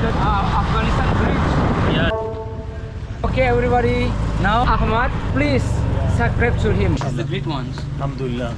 the Afghanistan bridge. Yeah. Okay, everybody. Now, Ahmad, please subscribe to him. The great ones. Alhamdulillah.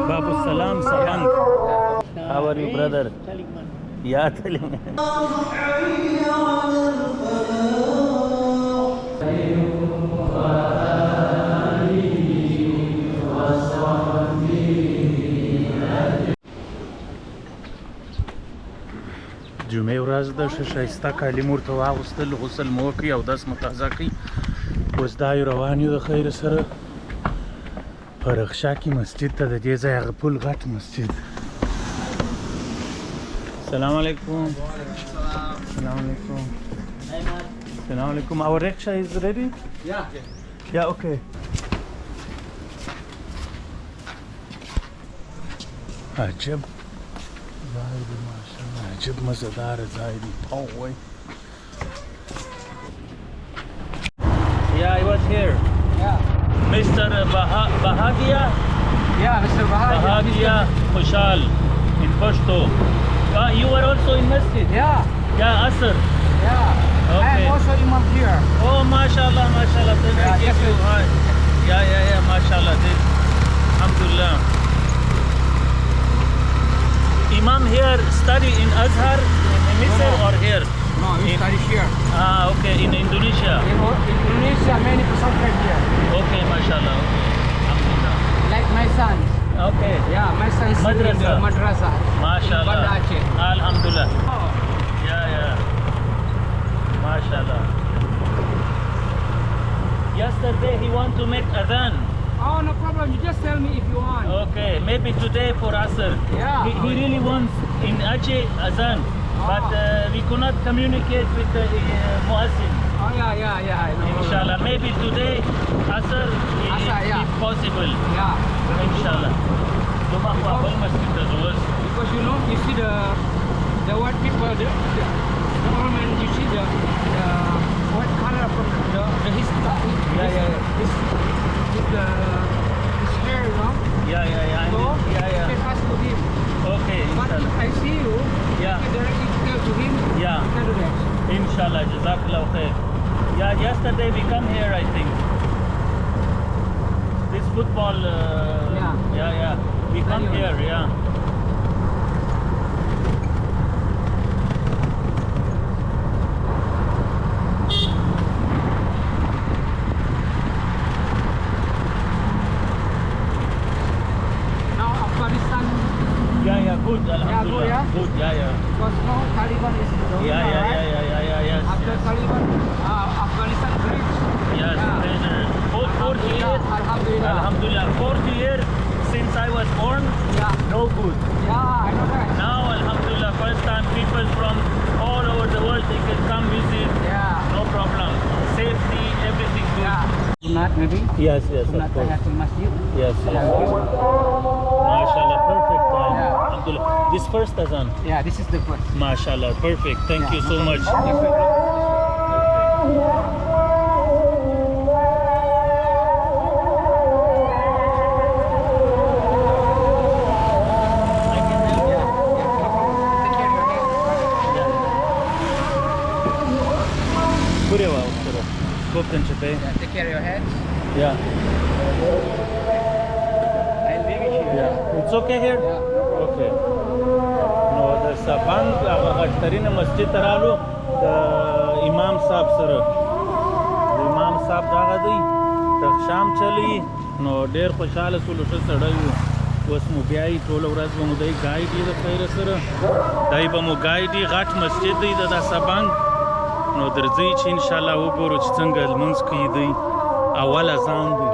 Babus Salam, Sabang. How are you, brother? Yeah, tell him. جمعه ورځ د ښایسته کالي ورته واغوستل، غسل مو وکړئ او داس مو تازه کړئ. اوس دا روان یو د خیر سره په رخشا کې مسجد ته، د دې ځای هغه پل غټ مسجد. السلام علیکم. السلام علیکم. السلام علیکم. Our rickshaw is ready? Yeah. Yeah, okay. عجب ځای دی ماشاءالله، عجب مزهدار ځای دی. Yeah, I was here. Yeah. Mr. Bahagia? Yeah, Mr. Bahagia Khushal in Pashto. You were also in masjid? Yeah. Yeah, Asr. Yeah. Okay. I am also imam here. Oh, mashallah, mashallah. Then I give you hi. Yeah, mashallah. Alhamdulillah. Imam here study in Azhar in Misr or here? No, he study here. Okay, in Indonesia. In Indonesia, many people study here. Okay, mashallah. Okay. Alhamdulillah. Like my son. Okay. Yeah, my son is in Madrasa. the madrasa. Mashallah. In Banda Aceh. Alhamdulillah. Oh. Yeah. Mashallah. Yesterday he want to make Adhan. Oh, no problem. You just tell me if you want. Okay, maybe today for Asr. Yeah. He really wants in Aceh Adhan, but we could not communicate with the Muazzin. Oh, yeah. No Inshallah, maybe today Asr, Asr, yeah. if possible. Yeah. Inshallah. Jummah wabal masjid terus. Because you see the white people, the government, you see the white color from the his hair, you know. Yeah. So Yeah. you can ask to him. Okay, But if inshallah. I see you, Yeah. you can directly tell to him. Yeah. You can do that. Inshallah, Jazakallah khair. Yeah, yesterday we come here, I think. This football. Yeah. We come here, yeah. Now Afghanistan, Yeah, good. Alhamdulillah. yeah? Good, yeah. because now Taliban is the Yeah, right? yes. After Taliban, Afghanistan bridge. Yes, Yeah. then, fourth year. Alhamdulillah. Alhamdulillah. Fourth year since I was born, Yeah. no good. Yeah, I know that. Now, Alhamdulillah, first time people from all over the world, they can come visit. Yeah. No problem. Safety, everything good. Yeah. Sunat maybe? Yes, Sunat of course. Tahiyatul Masjid. Yes. MashaAllah, perfect time. Yeah. Alhamdulillah. This first Adhan. Yeah, this is the first. MashaAllah, perfect. Thank you so much. Kurewa, uskoro. Kopten chepe. Take care of your head. Yeah. I'll leave it here. Yeah. It's okay here? Yeah. Okay. No, the Sabang غټترینه مسجد ته رالو د امام صاحب سره. د امام صاحب دغه دی د شام چلی نو ډېر خوشحاله سولو ښه سړی وو. اوس مو بیایي ټوله ورځ به مو دی ګایډ د خیره سره دی به مو ګایډ غټ مسجد دی د سبنګ نو درځئ چې انشاءالله وګورو چې څنګه لمونځ کوي دی اول اذان دی.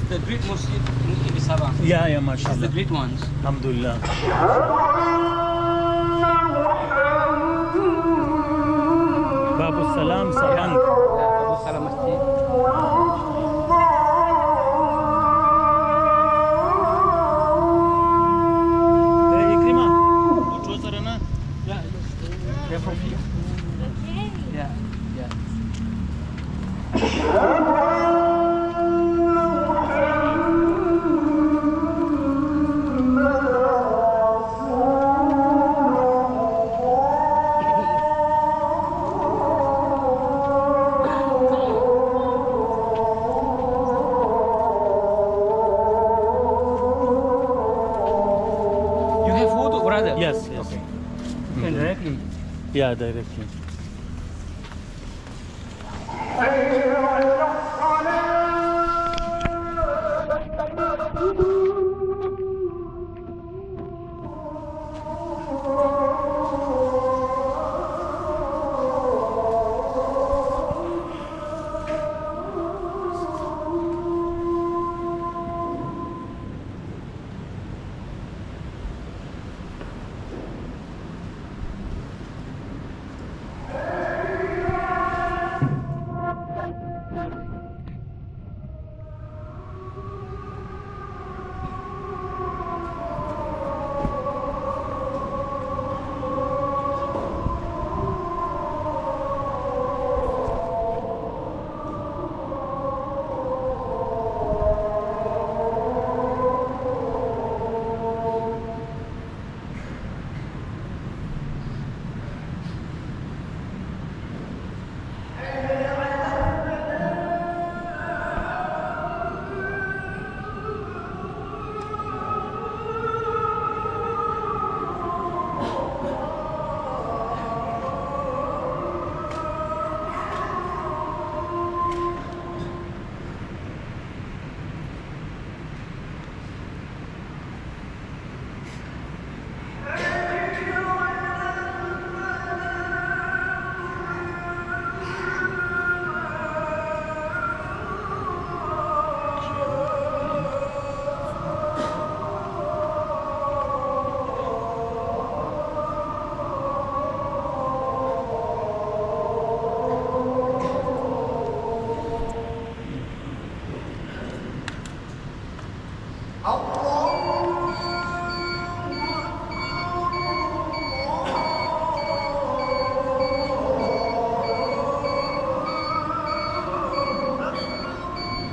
The great mosque in Sabang. Yeah, mashallah. The great ones. Alhamdulillah. Babus Salam Sabang. Babus Salam Mosque. You have wudu, brother? Yes, yes. Okay. You can directly. Yeah, directly.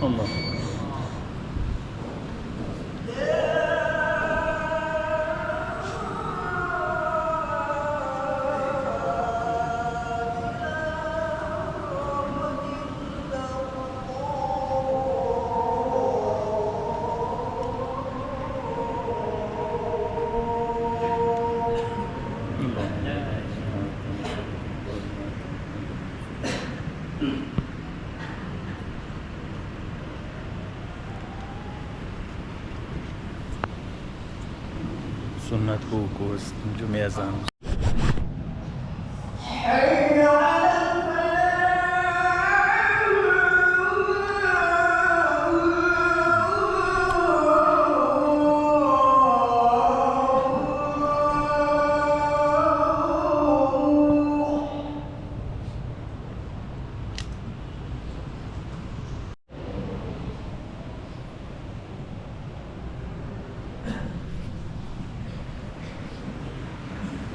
Allah. Sunat buku Jummah azan.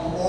Allah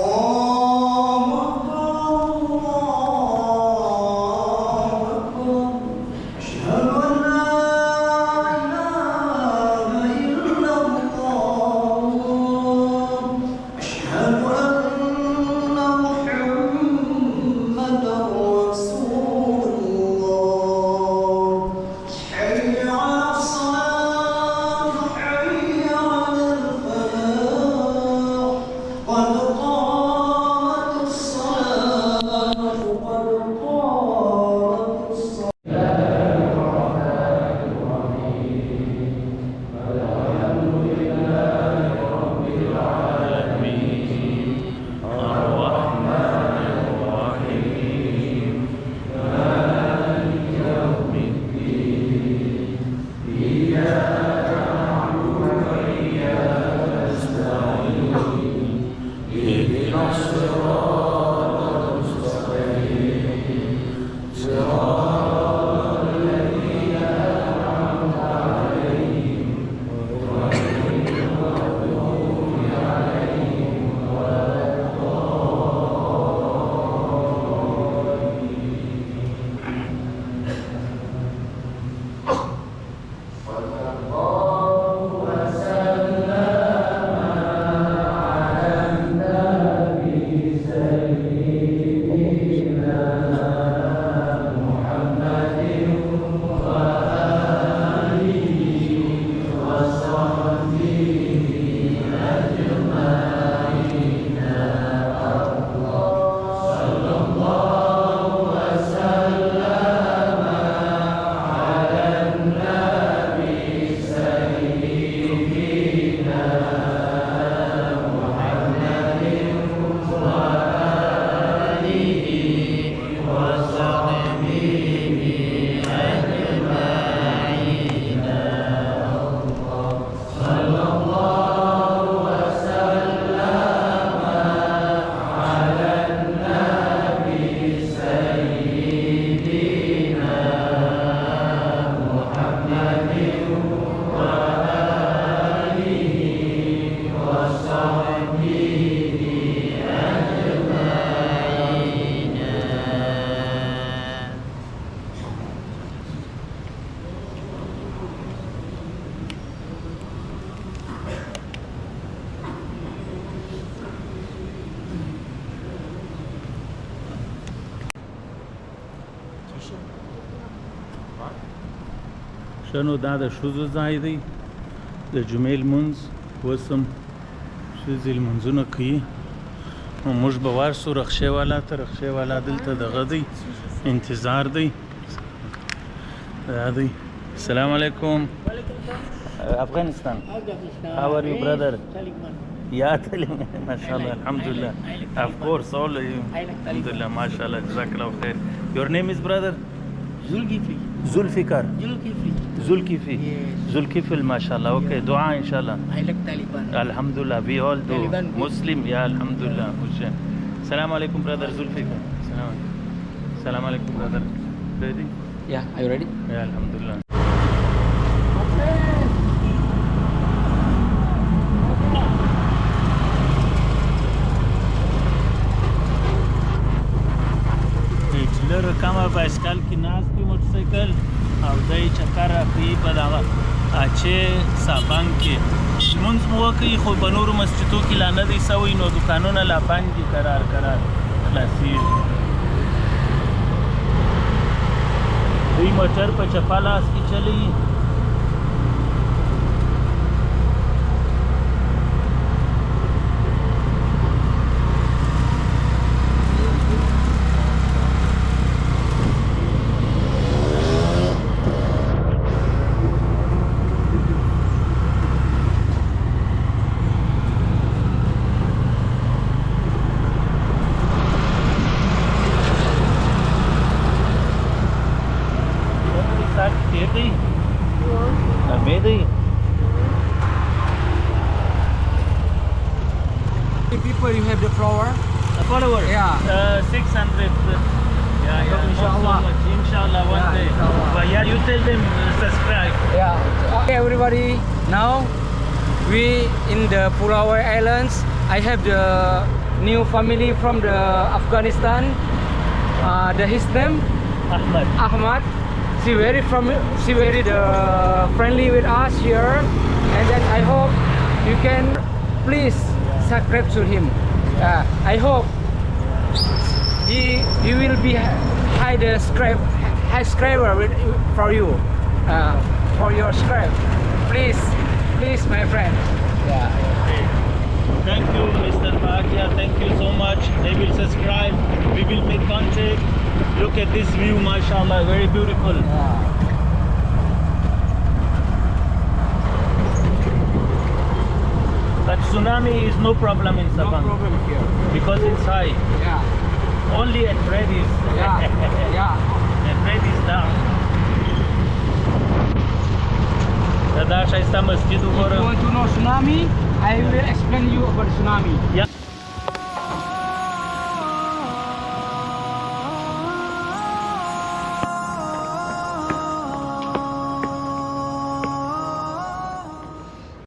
شنو دا د ښځو ځای دی د جمعې لمونځ اوس هم ښځې لمونځونه کوي نو موږ به ورسو رخشۍ والا ته رخشۍ والا دلته دغه دی انتظار دی دا دی السلام علیکم Afghanistan. How are you, brother? Yeah, mashallah, alhamdulillah. Of course, all of you. Alhamdulillah, mashallah, jazakallah khair. Your name is, brother? Zulkifli. Zulfikar. Zulkifli. Zulkifli. Yes. Zulkifli, mashallah. Okay, dua, inshallah. I like Taliban. Alhamdulillah, we all do. Taliban. Muslim, yeah, alhamdulillah. Salam alaikum, brother Zulfikar. Salam alaikum, brother. Ready? Yeah, are you ready? Yeah, alhamdulillah. کمه بایسکل کې ناست وي موټرسایکل او دی چکر اخلي په دغه اچې سابنګ کې لمونځ مو وکړي خو په نورو مسجدو کې لا نه دی سوی نو دوکانونه لا بند دي کرار خلاصېږي دوی موټر په چپه لاس کې چلوي People, you have the flower? A follower? Yeah. 600. Yeah, Inshallah. So much. Inshallah, one day. Inshallah. But yeah, you tell them subscribe. Yeah. Okay, everybody. Now we in the Pulawai Islands. I have the new family from the Afghanistan. His name Ahmad. Ahmad. She very friendly with us here, and then I hope you can please subscribe to him. I hope he will be high subscriber for you, for your subscribe. Please, my friend. Yeah. Okay. Thank you, Mr. Bahagia. Thank you so much. They will subscribe. We will make contact. Look at this view, mashallah, very beautiful. Yeah. But tsunami is no problem in No Sabang problem here. because it's high. Yeah. Only at Freddy's. Yeah. Yeah. At Freddy's down. Da šajsta masjid If you ugora. want to know tsunami, I will explain you about tsunami. Yeah.